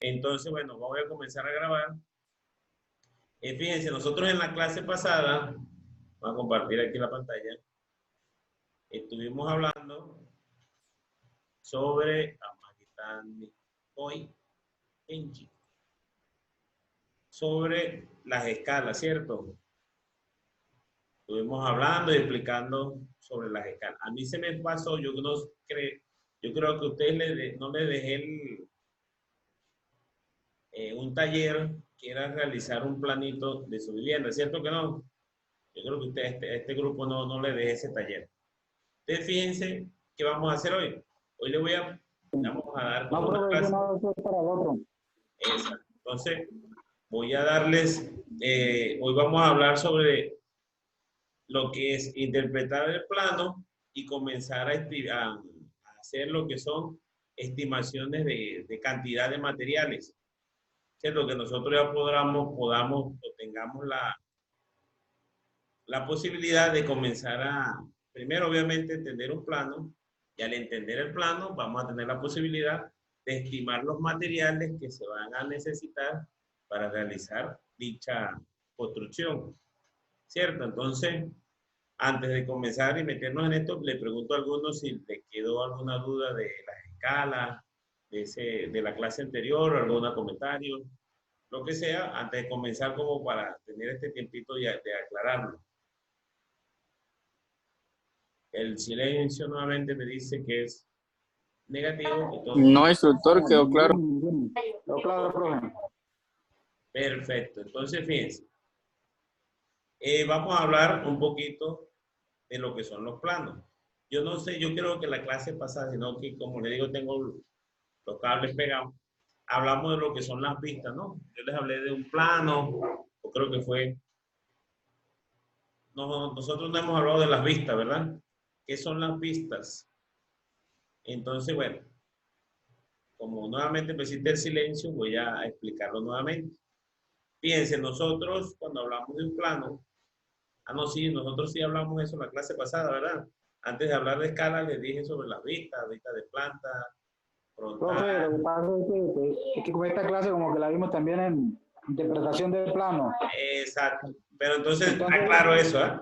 Entonces, bueno, voy a comenzar a grabar. Fíjense, nosotros en la clase pasada, voy a compartir aquí la pantalla, estuvimos hablando sobre hoy, Kenji, sobre las escalas, ¿cierto? Estuvimos hablando y explicando sobre las escalas. A mí se me pasó, yo creo que a ustedes no les dejé un taller que era realizar un planito de su vivienda, ¿cierto que no? Yo creo que este grupo no le dejé ese taller. Entonces, fíjense qué vamos a hacer hoy. Hoy vamos a dar No, como una profe, clase. no, eso es para el otro. Exacto. Entonces, voy a darles, hoy vamos a hablar sobre lo que es interpretar el plano y comenzar a hacer lo que son estimaciones de cantidad de materiales. ¿Cierto? Que nosotros ya podamos o tengamos la posibilidad de comenzar primero obviamente, entender un plano, y al entender el plano vamos a tener la posibilidad de estimar los materiales que se van a necesitar para realizar dicha construcción, ¿cierto? Entonces, antes de comenzar y meternos en esto, le pregunto a algunos si les quedó alguna duda de las escalas, de la clase anterior, algún comentario, lo que sea, antes de comenzar como para tener este tiempito de aclararlo. El silencio nuevamente me dice que es negativo. No, instructor, quedó claro. Quedó claro, profe. Perfecto. Entonces, fíjense. Vamos a hablar un poquito de lo que son los planos. Yo no sé, yo creo que la clase pasada, sino que como le digo, tengo los cables pegados. Hablamos de lo que son las vistas, ¿no? Yo les hablé de un plano, o creo que fue. No, nosotros no hemos hablado de las vistas, ¿verdad? ¿Qué son las vistas? Entonces, bueno, como nuevamente me hiciste el silencio, voy a explicarlo nuevamente. Fíjense, nosotros cuando hablamos de un plano, no, sí, nosotros sí hablamos de eso en la clase pasada, ¿verdad? Antes de hablar de escala, les dije sobre las vistas, vistas de planta, Profe, frontal. lo que pasa es que con esta clase como que la vimos también en interpretación del plano. Exacto. Pero entonces, Entonces, aclaro eso, ¿eh?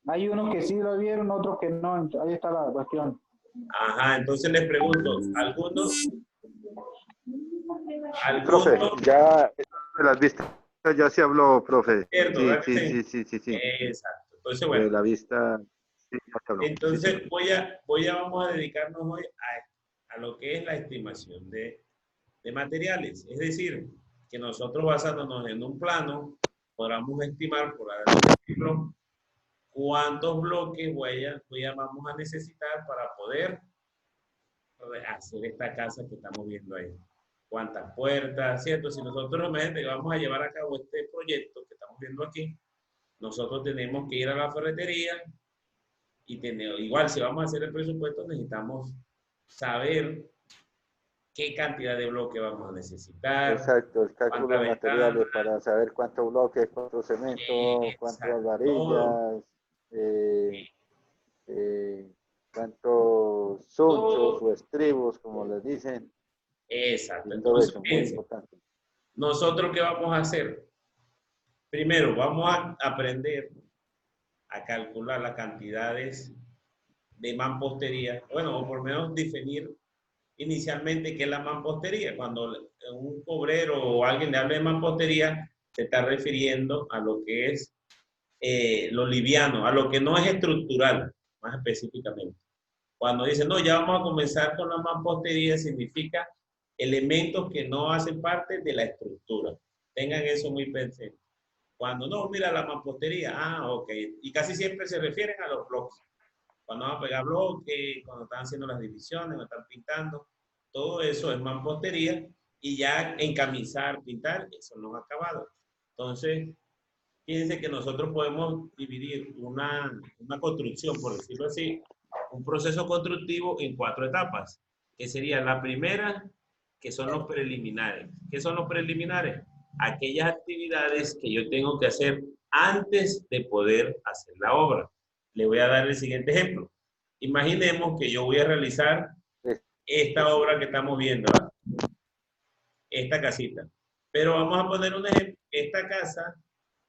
hay unos que sí lo vieron, otros que no. Ahí está la cuestión. Ajá, entonces les pregunto, ¿algunos? Profe, ya de las vistas ya se habló, profe. Cierto, Sí, ¿verdad que sí, sí? sí, sí, sí, sí. Exacto. Entonces, De bueno, la vista, sí, ya se habló. Sí, entonces señor. vamos a dedicarnos hoy a lo que es la estimación de materiales. Es decir, que nosotros basándonos en un plano, podamos estimar, por ejemplo, cuántos bloques vamos a necesitar para poder hacer esta casa que estamos viendo ahí. Cuántas puertas, ¿cierto? Si nosotros vamos a llevar a cabo este proyecto que estamos viendo aquí, nosotros tenemos que ir a la ferretería y igual si vamos a hacer el presupuesto necesitamos saber qué cantidad de bloques vamos a necesitar, Exacto, el cálculo cuántas de ventanas, materiales para saber cuántos bloques, cuánto cemento, cuántas exacto, todo, varillas, eh, eh, cuántos sunchos todo, o estribos, como les dicen, exacto. y todo Entonces, eso, muy fíjense, importante. nosotros qué vamos a hacer. Primero, vamos a aprender a calcular las cantidades de mampostería, bueno, o por lo menos definir inicialmente qué es la mampostería. Cuando un obrero o alguien le hable de mampostería, se está refiriendo a lo que es lo liviano, a lo que no es estructural, más específicamente. Cuando dice, no, ya vamos a comenzar con la mampostería, significa elementos que no hacen parte de la estructura. Tengan eso muy presente. Cuando no, mira la mampostería, ok. Y casi siempre se refieren a los bloques. Cuando van a pegar bloques, cuando están haciendo las divisiones, cuando están pintando, todo eso es mampostería. Y ya encamisar, pintar, eso no es acabado. Entonces, fíjense que nosotros podemos dividir una construcción, por decirlo así, un proceso constructivo en 4 etapas, que sería la primera, que son los preliminares. ¿Qué son los preliminares? Aquellas actividades que yo tengo que hacer antes de poder hacer la obra. Le voy a dar el siguiente ejemplo. Imaginemos que yo voy a realizar esta obra que estamos viendo, ¿verdad? esta casita. Pero vamos a poner un ejemplo. Esta casa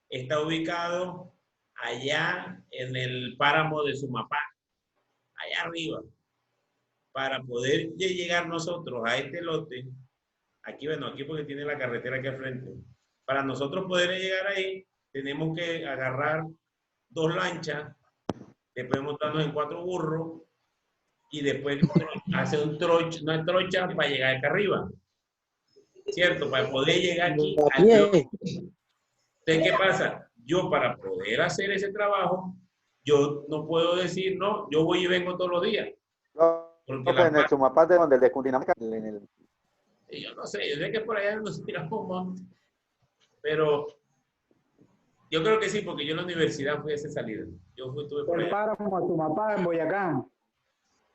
está ubicado allá en el páramo de Sumapá, allá arriba. Para poder llegar nosotros a este lote, aquí, bueno, aquí porque tiene la carretera aquí al frente. Para nosotros poder llegar ahí, tenemos que agarrar 2 lanchas, después montarnos en 4 burros y después hacer una trocha para llegar acá arriba. ¿Cierto? Para poder llegar aquí al lote. Entonces, ¿qué pasa? Yo para poder hacer ese trabajo, yo no puedo decir, no, yo voy y vengo todos los días. No, Porque pues en el Sumapá de donde el de Cundinamarca, en el... yo no sé, yo sé que por allá nos tiramos un monte, pero yo creo que sí, porque yo en la universidad fui a esa salida. Yo estuve por El allá. páramo de Sumapá, en Boyacá.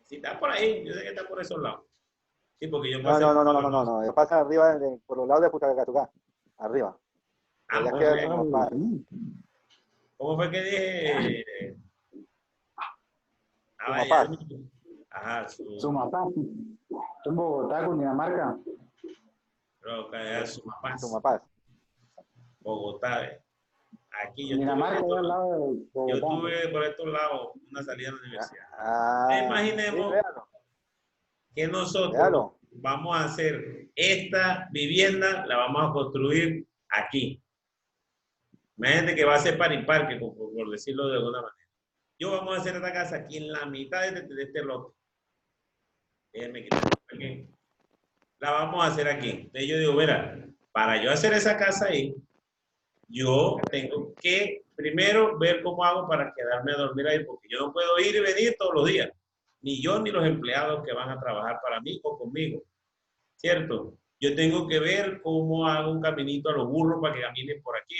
Sí, está por ahí, yo sé que está por esos lados. Sí, porque yo No, pasé no, no, por no, no, no, los... no, pasa arriba, por los lados de Putacatucá, arriba. Ah, Ya ¿cómo queda fue? Sumapá. ¿Cómo fue que dije? Sumapá. Ajá, Sumapá. En Bogotá, Cundinamarca. creo que era Sumapaz, Sumapá. Bogotá. Aquí yo Cundinamarca, ahí al lado de yo Bogotá. tuve por estos lados una salida a la universidad. Sí, Imaginemos véalo, que nosotros véalo. vamos a hacer esta vivienda, la vamos a construir aquí. Imagínate que va a ser par y par, por decirlo de alguna manera. Yo vamos a hacer esta casa aquí en la mitad de este lote. Déjenme quitar aquí. La vamos a hacer aquí. Entonces yo digo, mira, para yo hacer esa casa ahí, yo tengo que primero ver cómo hago para quedarme a dormir ahí, porque yo no puedo ir y venir todos los días. Ni yo ni los empleados que van a trabajar para mí o conmigo. ¿Cierto? Yo tengo que ver cómo hago un caminito a los burros para que caminen por aquí,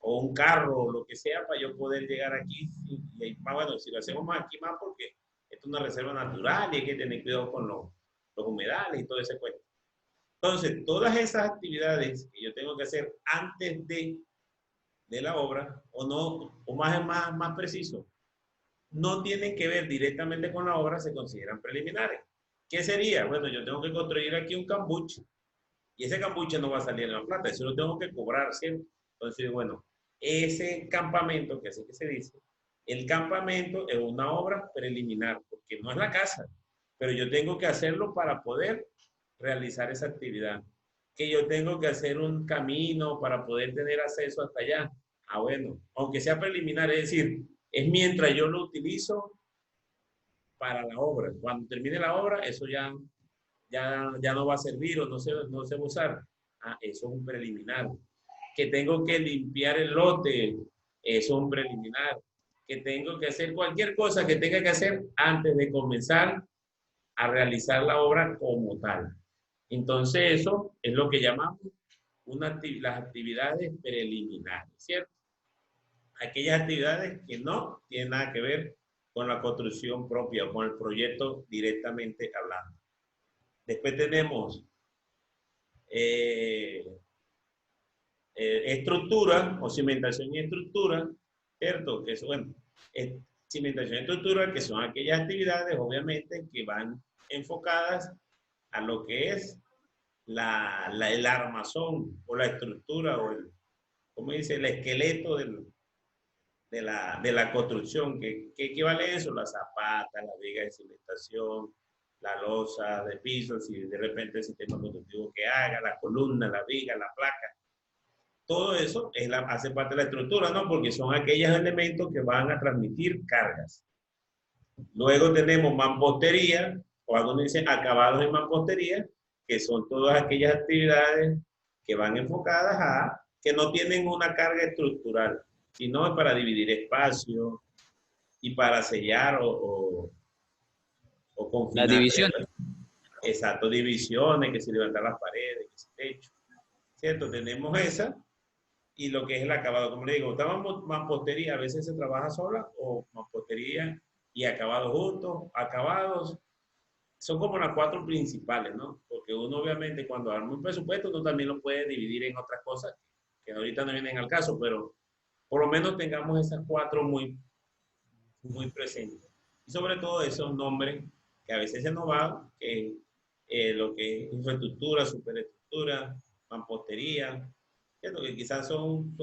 o un carro, o lo que sea, para yo poder llegar aquí. Y más, bueno, si lo hacemos más aquí, más porque esto es una reserva natural y hay que tener cuidado con los humedales y todo ese cuento. Entonces, todas esas actividades que yo tengo que hacer antes de la obra, o no, o más preciso, no tienen que ver directamente con la obra, se consideran preliminares. ¿Qué sería? Bueno, yo tengo que construir aquí un cambuche y ese cambuche no va a salir en la plata, eso lo tengo que cobrar siempre. Entonces, bueno, ese campamento, que así que se dice, el campamento es una obra preliminar, porque no es la casa, pero yo tengo que hacerlo para poder realizar esa actividad. Que yo tengo que hacer un camino para poder tener acceso hasta allá. Ah, bueno, aunque sea preliminar, es decir, es mientras yo lo utilizo para la obra. Cuando termine la obra, eso ya no va a servir o no se va a usar. Ah, eso es un preliminar. Que tengo que limpiar el lote, eso es un preliminar. Que tengo que hacer cualquier cosa que tenga que hacer antes de comenzar a realizar la obra como tal. Entonces eso es lo que llamamos las actividades preliminares, ¿cierto? Aquellas actividades que no tienen nada que ver con la construcción propia o con el proyecto directamente hablando. Después tenemos estructura o cimentación y estructura, ¿cierto? Que es, bueno, cimentación y estructura, que son aquellas actividades, obviamente, que van enfocadas a lo que es el armazón o la estructura o ¿cómo dice? El esqueleto de la construcción. ¿Qué equivale a eso? La zapata, la viga de cimentación, la losa de piso, si de repente el sistema constructivo que haga, la columna, la viga, la placa. Todo eso hace parte de la estructura, ¿no? Porque son aquellos elementos que van a transmitir cargas. Luego tenemos mampostería, o algunos dicen acabados en mampostería, que son todas aquellas actividades que van enfocadas a que no tienen una carga estructural, sino para dividir espacio y para sellar o confinar. La división. Exacto, divisiones, que se levantan las paredes, que se techo. ¿Cierto? Tenemos esa y lo que es el acabado. Como le digo, mampostería a veces se trabaja sola o mampostería y acabado juntos. Acabados son como las 4 principales, ¿no? Porque uno obviamente cuando arma un presupuesto uno también lo puede dividir en otras cosas que ahorita no vienen al caso, pero por lo menos tengamos esas 4 muy presentes. Y sobre todo esos nombres que a veces se nos van, que lo que es infraestructura, superestructura estructura, mampostería, ¿cierto? Que quizás son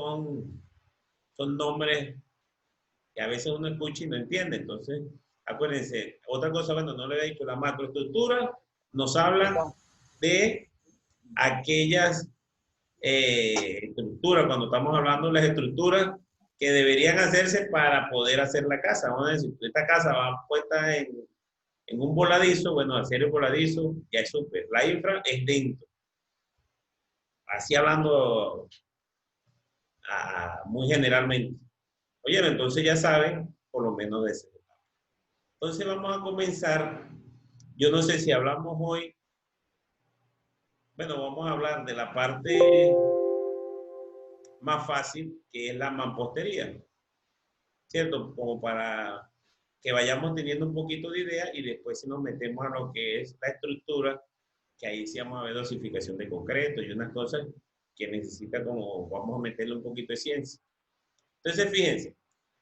nombres que a veces uno escucha y no entiende. Entonces, acuérdense, otra cosa, bueno, no le he dicho, la macroestructura nos habla de aquellas estructuras, cuando estamos hablando de las estructuras que deberían hacerse para poder hacer la casa. Vamos a decir, esta casa va puesta en un voladizo, bueno, hacer el voladizo ya es súper. La infra es dentro. Así hablando muy generalmente. Oye, entonces ya saben, por lo menos de ese. Entonces vamos a comenzar. Yo no sé si hablamos hoy. Bueno, vamos a hablar de la parte más fácil, que es la mampostería, ¿cierto? Como para que vayamos teniendo un poquito de idea y después si nos metemos a lo que es la estructura, que ahí sí vamos a ver dosificación de concreto y unas cosas que necesita como, vamos a meterle un poquito de ciencia. Entonces, fíjense,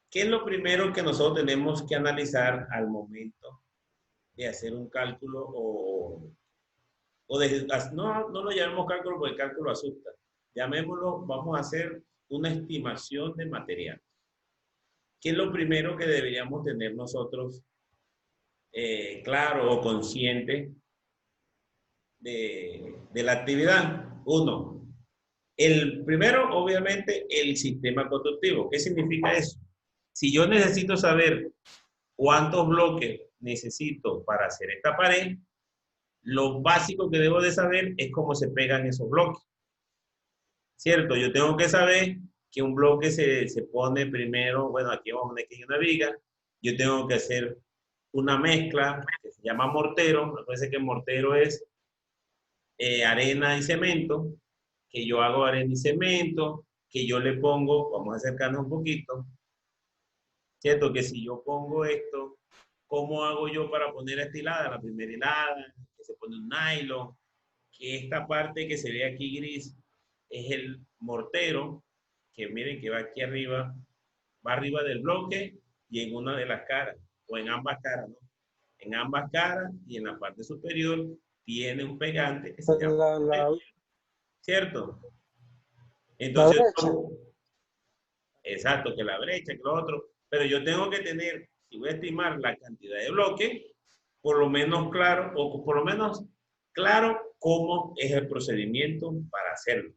¿qué es lo primero que nosotros tenemos que analizar al momento de hacer un cálculo no lo llamemos cálculo porque el cálculo asusta? Llamémoslo, vamos a hacer una estimación de material. ¿Qué es lo primero que deberíamos tener nosotros claro o consciente de la actividad? Uno, el primero, obviamente, el sistema constructivo. ¿Qué significa eso? Si yo necesito saber cuántos bloques necesito para hacer esta pared, lo básico que debo de saber es cómo se pegan esos bloques. ¿Cierto? Yo tengo que saber que un bloque se pone primero, bueno, aquí vamos a poner que hay una viga, yo tengo que hacer una mezcla que se llama mortero. Me parece que mortero es arena y cemento, que yo hago arena y cemento, que yo le pongo, vamos a acercarnos un poquito, ¿cierto? Que si yo pongo esto, ¿cómo hago yo para poner esta hilada? La primera hilada, que se pone un nylon, que esta parte que se ve aquí gris es el mortero, que miren que va aquí arriba, va arriba del bloque y en una de las caras, o en ambas caras, ¿no? En ambas caras y en la parte superior tiene un pegante que se llama, ¿cierto? Entonces, exacto, que la brecha, que lo otro, pero yo tengo que tener, si voy a estimar la cantidad de bloques, por lo menos claro, o por lo menos claro cómo es el procedimiento para hacerlo,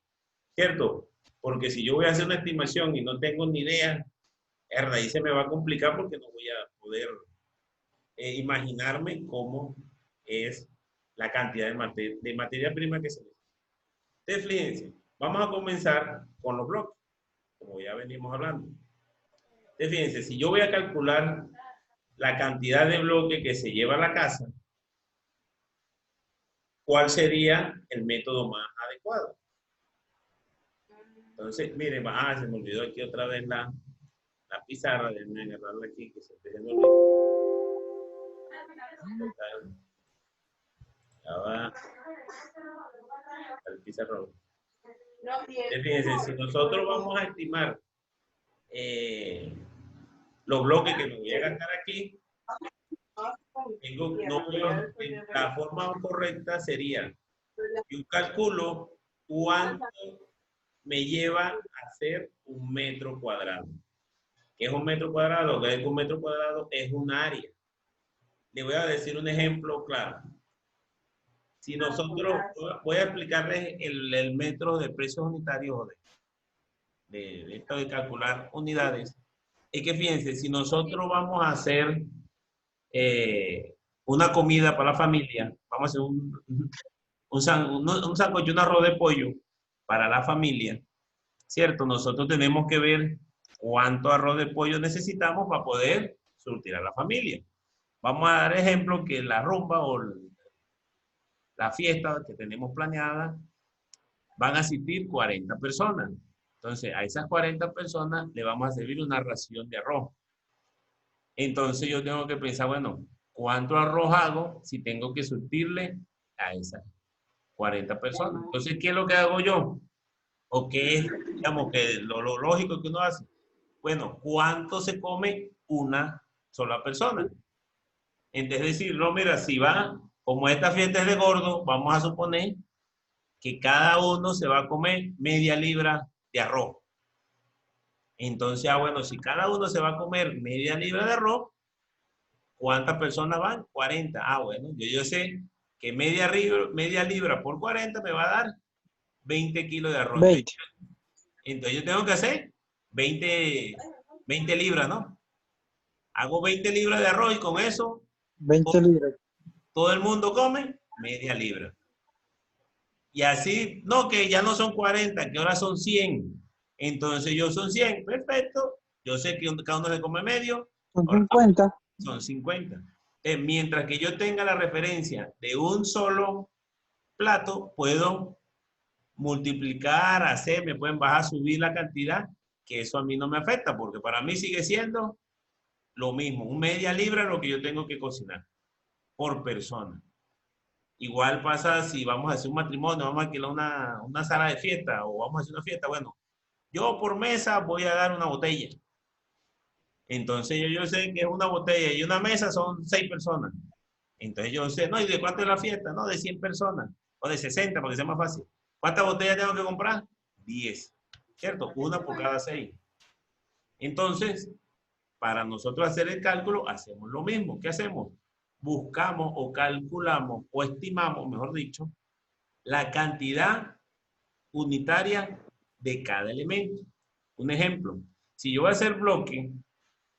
¿cierto? Porque si yo voy a hacer una estimación y no tengo ni idea, ahí se me va a complicar porque no voy a poder imaginarme cómo es la cantidad de materia prima que se necesita. Entonces, fíjense, vamos a comenzar con los bloques, como ya venimos hablando. Entonces, fíjense, si yo voy a calcular la cantidad de bloques que se lleva a la casa, ¿cuál sería el método más adecuado? Entonces, miren, se me olvidó aquí otra vez la pizarra, déjenme agarrarla aquí, que se me olvidó. Ya va al pizarrón. Fíjense, si nosotros vamos a estimar los bloques que me voy a gastar aquí, la forma correcta sería, yo calculo cuánto me lleva a hacer un metro cuadrado. ¿Qué es un metro cuadrado? ¿Qué es un metro cuadrado? Es un área. Le voy a decir un ejemplo claro. Si nosotros, voy a explicarles el metro de precios unitarios de esto de calcular unidades. Es que fíjense, si nosotros vamos a hacer una comida para la familia, vamos a hacer un sancocho, un arroz de pollo para la familia, ¿cierto? Nosotros tenemos que ver cuánto arroz de pollo necesitamos para poder surtir a la familia. Vamos a dar ejemplo que la rumba o la fiesta que tenemos planeada van a asistir 40 personas. Entonces, a esas 40 personas le vamos a servir una ración de arroz. Entonces, yo tengo que pensar, bueno, ¿cuánto arroz hago si tengo que surtirle a esas 40 personas? Entonces, ¿qué es lo que hago yo? ¿O qué es, digamos, que lo lógico que uno hace? Bueno, ¿cuánto se come una sola persona? Entonces, decir, no, mira, si va, como esta fiesta es de gordo, vamos a suponer que cada uno se va a comer media libra de arroz. Entonces, bueno, si cada uno se va a comer media libra de arroz, ¿cuántas personas van? 40. Bueno, yo sé que media libra por 40 me va a dar 20 kilos de arroz. 20. Entonces yo tengo que hacer 20 libras, ¿no? Hago 20 libras de arroz y con eso 20 libras. todo el mundo come media libra. Y así, no, que ya no son 40, que ahora son 100. Entonces yo son 100, perfecto. Yo sé que cada uno se come medio. Son Ahora 50. son 50. Mientras que yo tenga la referencia de un solo plato, puedo multiplicar, hacer, me pueden bajar, subir la cantidad, que eso a mí no me afecta, porque para mí sigue siendo lo mismo, un media libra lo que yo tengo que cocinar por persona. Igual pasa si vamos a hacer un matrimonio, vamos a alquilar una sala de fiesta o vamos a hacer una fiesta, bueno, yo por mesa voy a dar una botella. Entonces yo sé que es una botella y una mesa son 6 personas. Entonces yo sé, no, ¿y de cuánto es la fiesta? No, de 100 personas o de 60 para que sea más fácil. ¿Cuántas botellas tengo que comprar? 10, ¿cierto? Una por cada 6. Entonces, para nosotros hacer el cálculo, hacemos lo mismo. ¿Qué hacemos? Buscamos o calculamos o estimamos, mejor dicho, la cantidad unitaria de cada elemento. Un ejemplo, si yo voy a hacer bloque,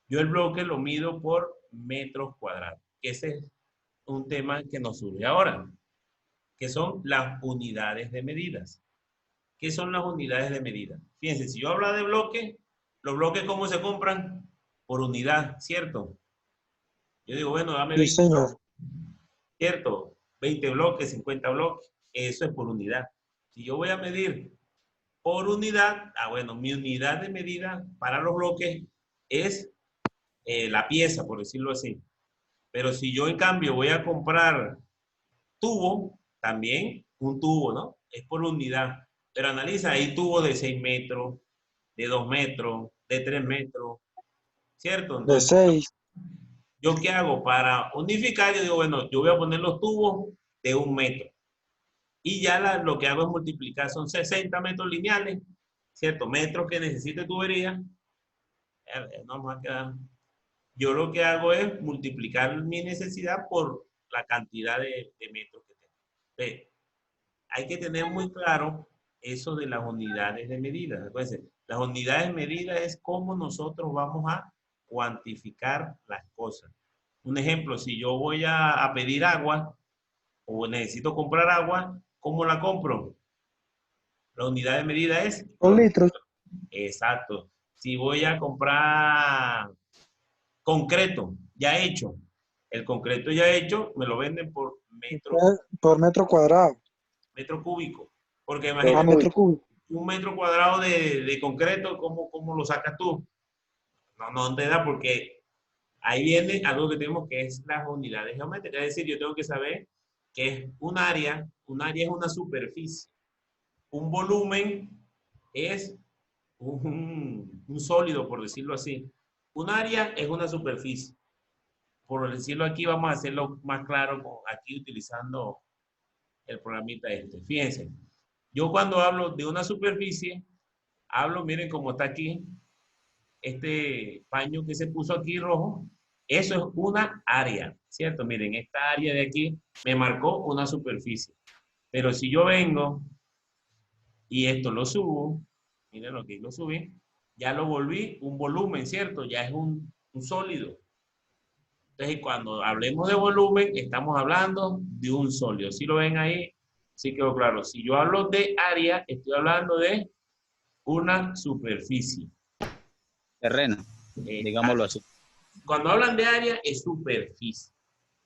yo el bloque lo mido por metros cuadrados. Ese es un tema que nos surge ahora, que son las unidades de medidas. ¿Qué son las unidades de medida? Fíjense, si yo hablo de bloques, los bloques ¿cómo se compran? Por unidad, ¿cierto? Yo digo, bueno, dame 20 Sí, bloques, señor. ¿cierto? 20 bloques, 50 bloques, eso es por unidad. Si yo voy a medir por unidad, bueno, mi unidad de medida para los bloques es la pieza, por decirlo así. Pero si yo en cambio voy a comprar tubo, también un tubo, ¿no? Es por unidad. Pero analiza, hay tubos de 6 metros, de 2 metros, de 3 metros, ¿cierto? De Entonces, 6. ¿yo qué hago? Para unificar, yo digo, bueno, yo voy a poner los tubos de 1 metro. Y ya lo que hago es multiplicar, son 60 metros lineales, ¿cierto? Metros que necesite tubería. No vamos a quedar. Yo lo que hago es multiplicar mi necesidad por la cantidad de metros que tengo. Ve, hay que tener muy claro eso de las unidades de medida. Entonces, las unidades de medida es cómo nosotros vamos a cuantificar las cosas. Un ejemplo, si yo voy a pedir agua o necesito comprar agua, ¿cómo la compro? La unidad de medida es Con por litros. exacto. Si voy a comprar concreto ya hecho, el concreto ya hecho me lo venden por Por metro cuadrado. metro cúbico. Porque A imagínate, metro cúbico. un metro cuadrado de concreto, ¿cómo lo sacas tú? No te da porque ahí viene algo que tenemos que es las unidades geométricas. Es decir, yo tengo que saber que es un área es una superficie. Un volumen es un sólido, por decirlo así. Un área es una superficie. Por decirlo aquí, vamos a hacerlo más claro aquí utilizando el programita este. Fíjense, yo cuando hablo de una superficie, hablo, miren cómo está aquí, este paño que se puso aquí rojo, eso es una área, ¿cierto? Miren, esta área de aquí me marcó una superficie. Pero si yo vengo y esto lo subo, miren lo que lo subí, ya lo volví un volumen, ¿cierto? Ya es un sólido. Entonces, cuando hablemos de volumen, estamos hablando de un sólido. ¿Sí lo ven ahí? Sí quedó claro. Si yo hablo de área, estoy hablando de una superficie. Terreno, digámoslo así. Cuando hablan de área, es superficie.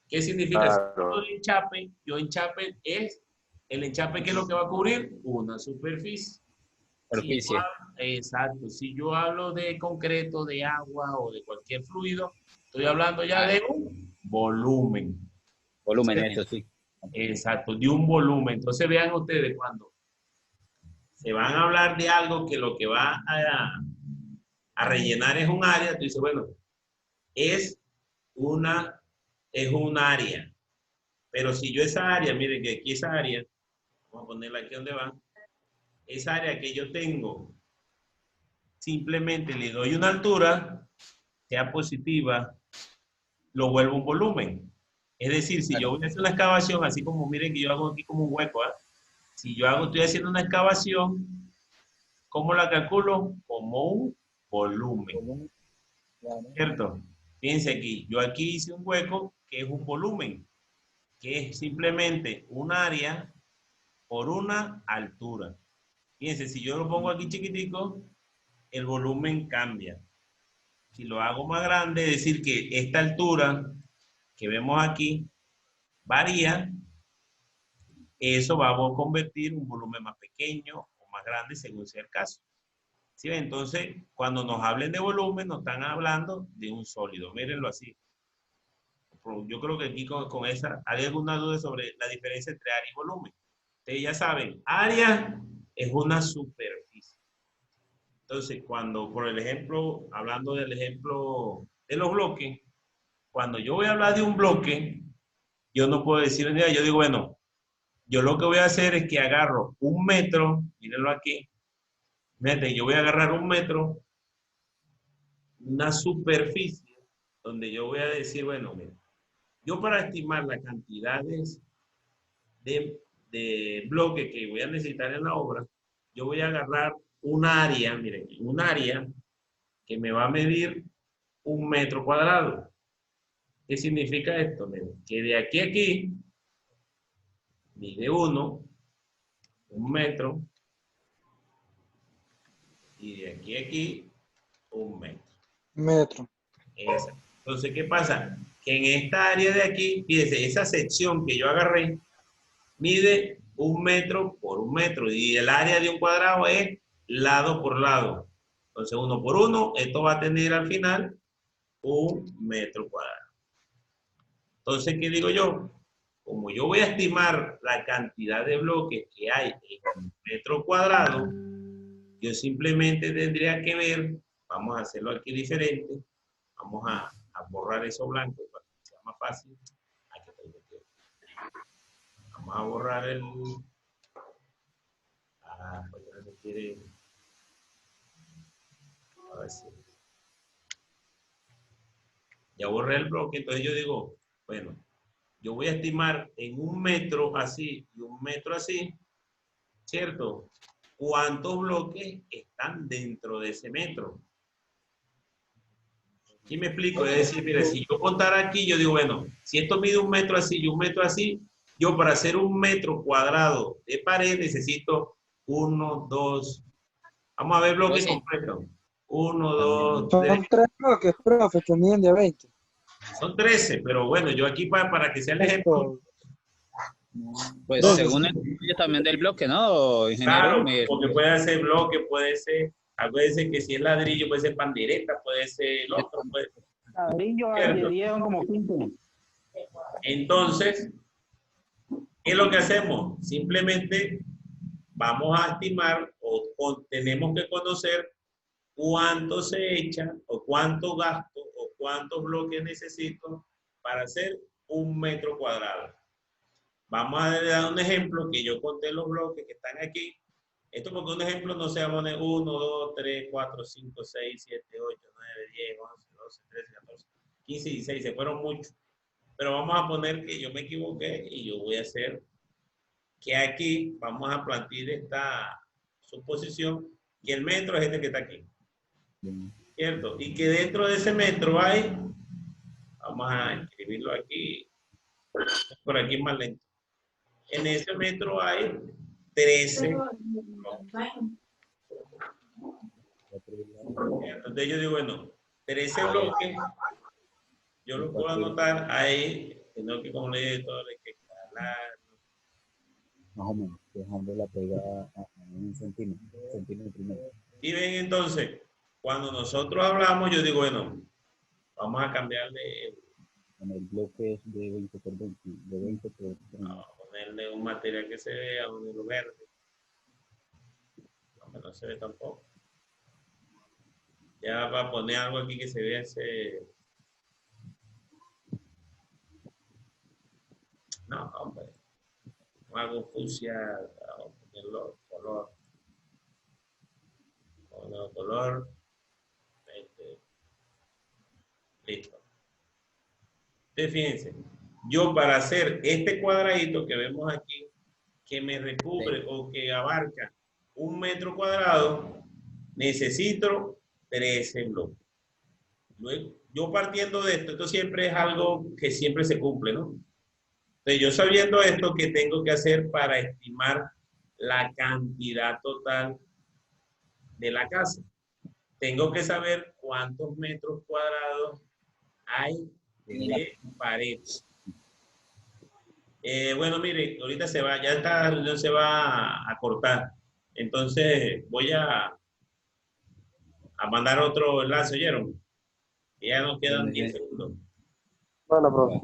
¿Qué significa? Claro. Si enchape, el enchape, ¿qué es lo que va a cubrir? Una superficie. Superficie. Exacto. Si yo hablo de concreto, de agua o de cualquier fluido, estoy hablando ya de un volumen. Volumen, eso sí. Exacto, de un volumen. Entonces vean ustedes cuando se van a hablar de algo que lo que va a rellenar es un área, tú dices, bueno, es un área. Pero si yo esa área, miren que aquí esa área, vamos a ponerla aquí donde va, esa área que yo tengo, simplemente le doy una altura, sea positiva, lo vuelvo un volumen. Es decir, si yo voy a hacer una excavación, así como miren que yo hago aquí como un hueco, ¿eh? Si yo estoy haciendo una excavación, ¿cómo la calculo? Como un volumen, ¿cierto? Fíjense aquí, yo aquí hice un hueco que es un volumen, que es simplemente un área por una altura. Fíjense, si yo lo pongo aquí chiquitico, el volumen cambia. Si lo hago más grande, es decir, que esta altura que vemos aquí varía, eso va a convertir un volumen más pequeño o más grande según sea el caso. ¿Sí? Entonces, cuando nos hablen de volumen, nos están hablando de un sólido. Mírenlo así. Yo creo que aquí con esa, ¿hay alguna duda sobre la diferencia entre área y volumen? Ustedes ya saben, área es una superficie. Entonces, cuando, por el ejemplo, hablando del ejemplo de los bloques, cuando yo voy a hablar de un bloque, yo no puedo decir un día, yo digo, bueno, yo lo que voy a hacer es que agarro un metro, mírenlo aquí, fíjate, yo voy a agarrar un metro, una superficie, donde yo voy a decir, bueno, mira, yo para estimar las cantidades de bloque que voy a necesitar en la obra, yo voy a agarrar un área, miren, un área que me va a medir 1 metro cuadrado. ¿Qué significa esto? Miren, que de aquí a aquí mide 1 metro, y de aquí a aquí 1 metro. Metro. Exacto. Entonces, ¿qué pasa? Que en esta área de aquí, fíjense, esa sección que yo agarré mide 1 metro por 1 metro y el área de un cuadrado es lado por lado. Entonces, 1 por 1, esto va a tener al final 1 metro cuadrado. Entonces, ¿qué digo yo? Como yo voy a estimar la cantidad de bloques que hay en 1 metro cuadrado, yo simplemente tendría que ver, vamos a hacerlo aquí diferente, vamos a borrar eso blanco para que sea más fácil. Aquí está el bloqueo. Vamos a borrar el... pues ya no quiere... A ver si... Ya borré el bloque, entonces yo digo, bueno, yo voy a estimar en 1 metro así y 1 metro así, ¿cierto? ¿Cuántos bloques están dentro de ese metro? ¿Sí me explico? Es decir, mire, si yo contara aquí, yo digo, bueno, si esto mide 1 metro así y 1 metro así, yo para hacer 1 metro cuadrado de pared necesito 1, 2, vamos a ver bloques completos. 1, 2, 3, Son 3 bloques, profe, que miden de 20. son 13, pero bueno, yo aquí para que sea el ejemplo, Esto, Pues Dos. según el tamaño también del bloque, ¿no, ingeniero? claro, porque puede ser bloque, puede ser, puede ser que si es ladrillo, puede ser pandereta, puede ser el otro, puede ser, Ladrillo ¿cierto? de 10 son como 15. Entonces, ¿qué es lo que hacemos? Simplemente vamos a estimar o tenemos que conocer cuánto se echa o cuánto gasto o cuántos bloques necesito para hacer 1 metro cuadrado. Vamos a dar un ejemplo que yo conté los bloques que están aquí. Esto porque un ejemplo no se va a poner 1, 2, 3, 4, 5, 6, 7, 8, 9, 10, 11, 12, 13, 14, 15, 16. Se fueron muchos. Pero vamos a poner que yo me equivoqué y yo voy a hacer que aquí vamos a plantear esta suposición que el metro es este que está aquí. ¿Cierto? Y que dentro de ese metro hay, vamos a escribirlo aquí, por aquí más lento. En ese metro hay 13 bloques. Entonces yo digo, bueno, 13 bloques, yo lo puedo anotar ahí, sino que como le dije todo, hay que escalar. Más o menos, dejando la pegada a 1 centímetro primero. Y ven entonces, cuando nosotros hablamos, yo digo, bueno, vamos a cambiarle, En el bloque es de 20 por 20, de 20 por 30. a ponerle un material que se vea, ponerlo verde. No, no se ve tampoco. Ya va a poner algo aquí que se vea ese... No, hombre. Algo fucsia, color. Listo. Entonces, fíjense, yo para hacer este cuadradito que vemos aquí, que me recubre o que abarca 1 metro cuadrado, necesito 13 bloques. Luego, yo partiendo de esto siempre es algo que siempre se cumple, ¿no? Entonces, yo sabiendo esto, ¿qué tengo que hacer para estimar la cantidad total de la casa? Tengo que saber cuántos metros cuadrados hay de pared. Bueno, mire, ahorita se va, ya esta reunión se va a cortar. Entonces, voy a mandar otro enlace, ¿oyeron? Ya nos quedan 10 segundos. Bueno, profe.